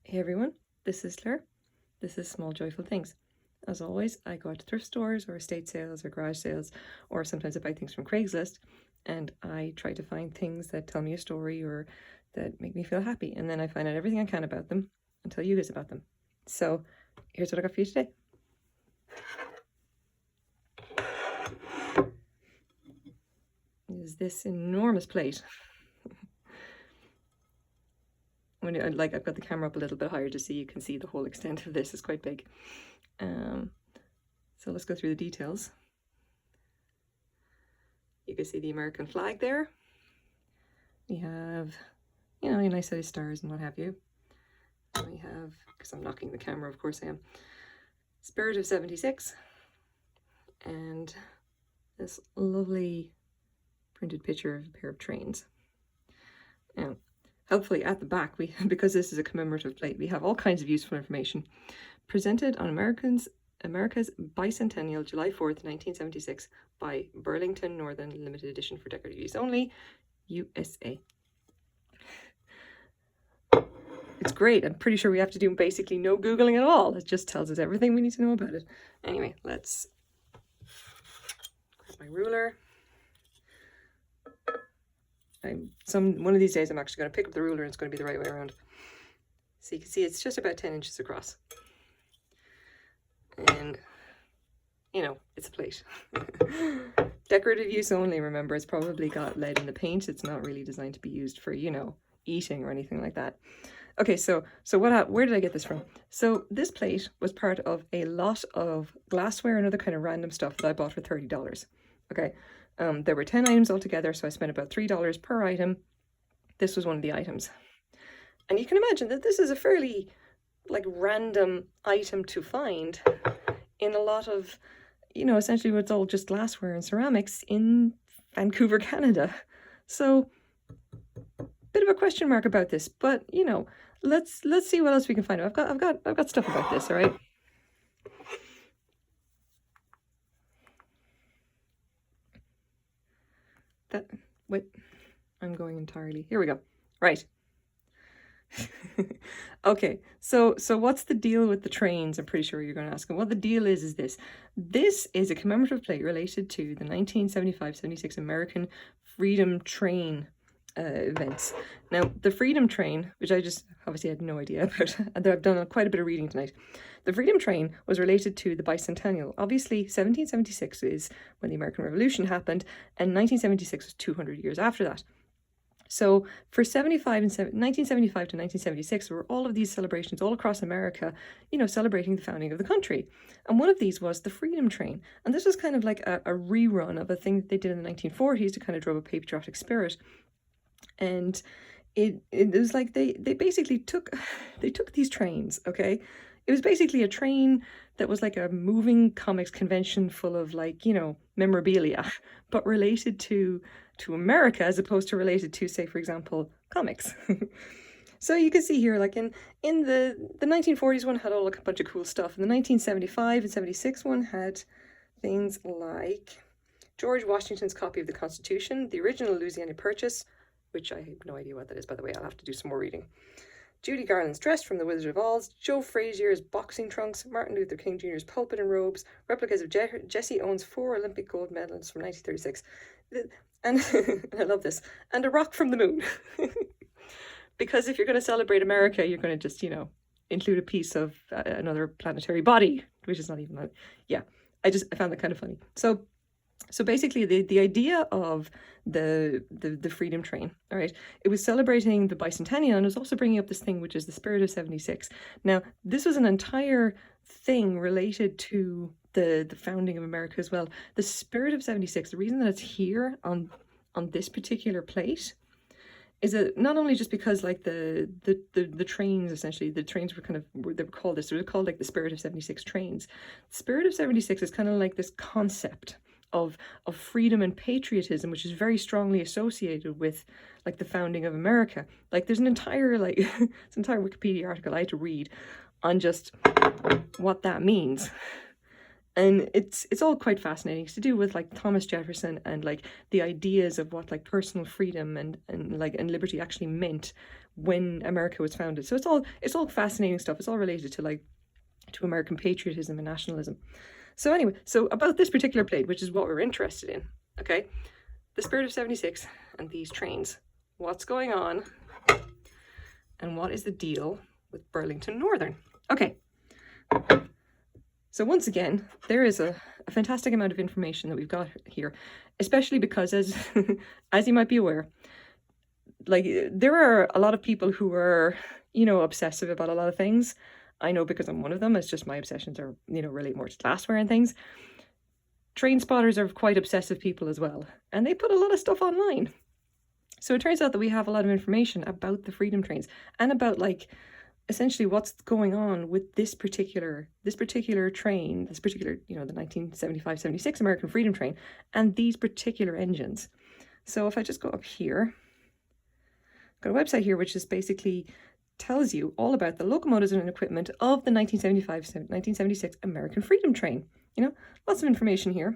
Hey everyone, this is Claire. This is Small Joyful Things. As always, I go out to thrift stores or estate sales or garage sales, or sometimes I buy things from Craigslist, and I try to find things that tell me a story or that make me feel happy, and then I find out everything I can about them and tell you guys about them. So here's what I got for you today. Is this enormous plate. I've got the camera up a little bit higher just so you can see the whole extent of this. It's quite big. So let's go through the details. You can see the American flag there. We have, a nice size stars and what have you. We have, because I'm knocking the camera, of course I am, Spirit of 76, and this lovely printed picture of a pair of trains. Now, helpfully at the back, because this is a commemorative plate, we have all kinds of useful information presented on America's bicentennial, July 4th, 1976, by Burlington Northern, limited edition for decorative use only, USA. It's great. I'm pretty sure we have to do basically no Googling at all. It just tells us everything we need to know about it. Anyway, let's grab my ruler. One of these days I'm actually going to pick up the ruler and it's going to be the right way around. So you can see it's just about 10 inches across. And, it's a plate. Decorative use only, remember. It's probably got lead in the paint. It's not really designed to be used for, eating or anything like that. Okay, so where did I get this from? So this plate was part of a lot of glassware and other kind of random stuff that I bought for $30. Okay, there were 10 items altogether, so I spent about $3 per item. This was one of the items. And you can imagine that this is a fairly, random item to find in a lot of, essentially it's all just glassware and ceramics in Vancouver, Canada. So, bit of a question mark about this, but, let's see what else we can find out. I've got stuff about this, all right? I'm going entirely. Here we go. Right. Okay, so what's the deal with the trains? I'm pretty sure you're going to ask. And what the deal is this. This is a commemorative plate related to the 1975-76 American Freedom Train events. Now, the Freedom Train, which I just obviously had no idea about, I've done quite a bit of reading tonight. The Freedom Train was related to the bicentennial. Obviously, 1776 is when the American Revolution happened, and 1976 was 200 years after that. So for 1975 to 1976, there were all of these celebrations all across America, celebrating the founding of the country. And one of these was the Freedom Train. And this was kind of like a rerun of a thing that they did in the 1940s to kind of draw a patriotic spirit. And it was like they basically took these trains, okay? It was basically a train that was like a moving comics convention full of memorabilia, but related to America as opposed to related to, say, for example, comics. So you can see here, in the 1940s one had all a bunch of cool stuff. And the 1975 and 76 one had things like George Washington's copy of the Constitution, the original Louisiana Purchase, which I have no idea what that is, by the way. I'll have to do some more reading. Judy Garland's dress from The Wizard of Oz, Joe Frazier's boxing trunks, Martin Luther King Jr.'s pulpit and robes, replicas of Jesse Owens' 4 Olympic gold medals from 1936. And I love this. And a rock from the moon. Because if you're going to celebrate America, you're going to just, include a piece of another planetary body, which is not even, yeah. I found that kind of funny. So basically, the idea of the Freedom Train, all right, it was celebrating the bicentennial, and it was also bringing up this thing, which is the Spirit of 76. Now, this was an entire thing related to the founding of America as well. The Spirit of 76, the reason that it's here on this particular plate is that not only just because the trains, essentially, the trains were they were called this, they were called the Spirit of 76 trains. The Spirit of 76 is kind of like this concept of freedom and patriotism, which is very strongly associated with the founding of America. There's an entire it's an entire Wikipedia article I had to read on just what that means. And it's all quite fascinating. It's to do with Thomas Jefferson and the ideas of what personal freedom and liberty actually meant when America was founded. So it's all fascinating stuff. It's all related to like to American patriotism and nationalism. So anyway, so about this particular plate, which is what we're interested in, okay? The Spirit of 76 and these trains. What's going on? And what is the deal with Burlington Northern? Okay. So once again, there is a fantastic amount of information that we've got here, especially because as as you might be aware, like there are a lot of people who are, you know, obsessive about a lot of things. I know because I'm one of them. It's just my obsessions are, you know, relate more to glassware and things. Train spotters are quite obsessive people as well, and they put a lot of stuff online. So it turns out that we have a lot of information about the Freedom Trains and about like essentially what's going on with this particular train, this particular, you know, the 1975-76 American Freedom Train and these particular engines. So if I just go up here, I've got a website here which is basically tells you all about the locomotives and equipment of the 1975-1976 American Freedom Train. You know, lots of information here.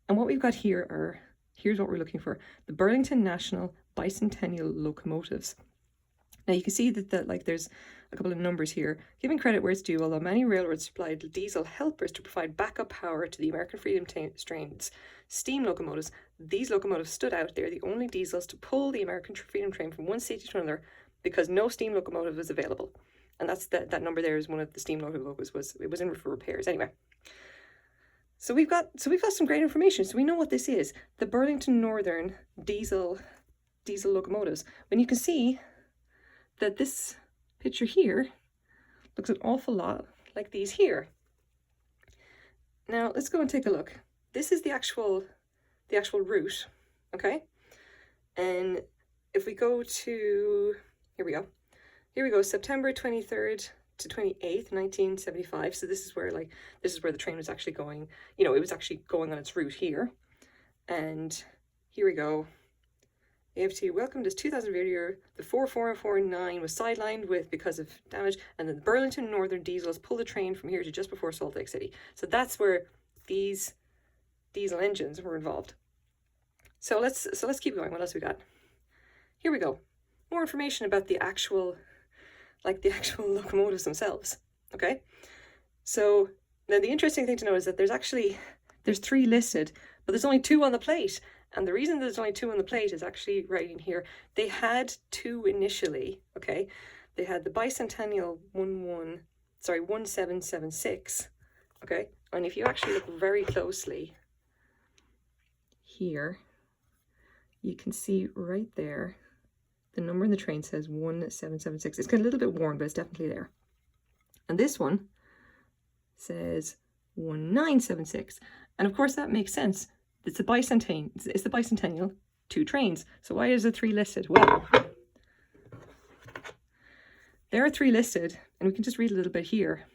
And what we've got here are, here's what we're looking for: the Burlington National Bicentennial locomotives. Now you can see that like there's a couple of numbers here. Giving credit where it's due, although many railroads supplied diesel helpers to provide backup power to the American Freedom Train's steam locomotives, these locomotives stood out. They're the only diesels to pull the American Freedom Train from one city to another because no steam locomotive was available. And that's that number there is one of the steam locomotives it was in for repairs anyway. So we've got some great information. So we know what this is: the Burlington Northern diesel locomotives. When you can see that this picture here looks an awful lot like these here. Now let's go and take a look. This is the actual route, okay? And if we go to, here we go, September 23rd to 28th, 1975. So this is where the train was actually going, you know, it was actually going on its route here. And here we go. AFT welcomed as 2000 year. The 4449 was sidelined because of damage, and then the Burlington Northern diesels pulled the train from here to just before Salt Lake City. So that's where these diesel engines were involved. So let's keep going. What else we got? Here we go. More information about the actual locomotives themselves. Okay. So now the interesting thing to know is that there's 3 listed, but there's only 2 on the plate. And the reason there's only 2 on the plate is actually right in here. They had 2 initially, okay? They had the Bicentennial 1776, okay? And if you actually look very closely here, you can see right there, the number in the train says 1776. It's got a little bit worn, but it's definitely there. And this one says 1976. And of course that makes sense. It's the bicentennial 2 trains. So why is there 3 listed? Well, there are 3 listed, and we can just read a little bit here,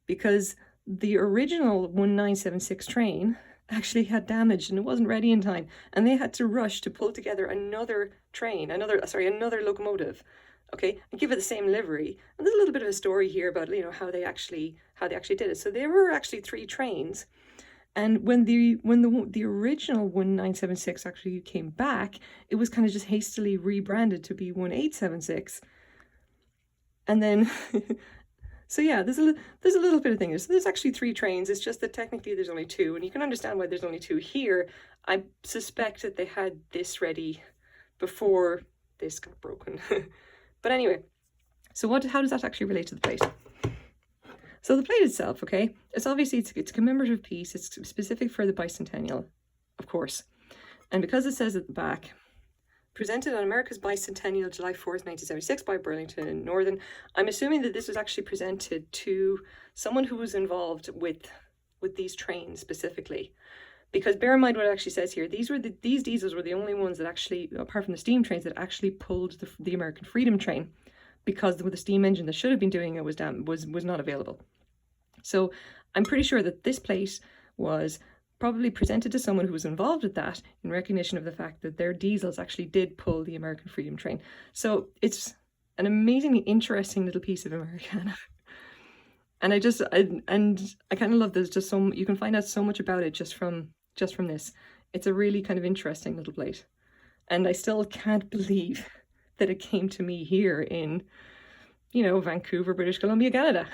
because the original 1976 train actually had damage and it wasn't ready in time, and they had to rush to pull together another locomotive, okay, and give it the same livery. And there's a little bit of a story here about, you know, how they actually did it. So there were actually 3 trains. And when the original 1976 actually came back, it was kind of just hastily rebranded to be 1876. And then, so yeah, there's a little bit of thing. So there's actually 3 trains. It's just that technically there's only 2, and you can understand why there's only 2 here. I suspect that they had this ready before this got broken. But anyway, so how does that actually relate to the plate? So the plate itself, okay, it's obviously, it's a commemorative piece. It's specific for the bicentennial, of course. And because it says at the back, presented on America's bicentennial, July 4th, 1976 by Burlington Northern, I'm assuming that this was actually presented to someone who was involved with these trains specifically. Because bear in mind what it actually says here, these diesels were the only ones that actually, apart from the steam trains, that actually pulled the American Freedom Train, because the steam engine that should have been doing it was not available. So I'm pretty sure that this plate was probably presented to someone who was involved with that in recognition of the fact that their diesels actually did pull the American Freedom Train. So it's an amazingly interesting little piece of Americana. And I kind of love there's just you can find out so much about it just from this. It's a really kind of interesting little plate. And I still can't believe that it came to me here in, you know, Vancouver, British Columbia, Canada.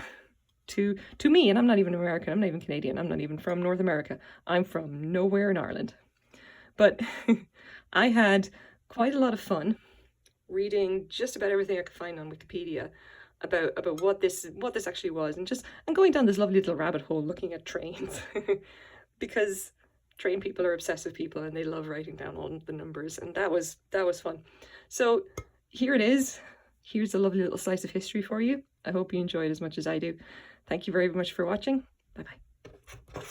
To me, and I'm not even American, I'm not even Canadian, I'm not even from North America. I'm from nowhere in Ireland. But I had quite a lot of fun reading just about everything I could find on Wikipedia about what this actually was, and going down this lovely little rabbit hole looking at trains because train people are obsessive people and they love writing down all the numbers, and that was fun. So here it is. Here's a lovely little slice of history for you. I hope you enjoyed as much as I do. Thank you very much for watching. Bye bye.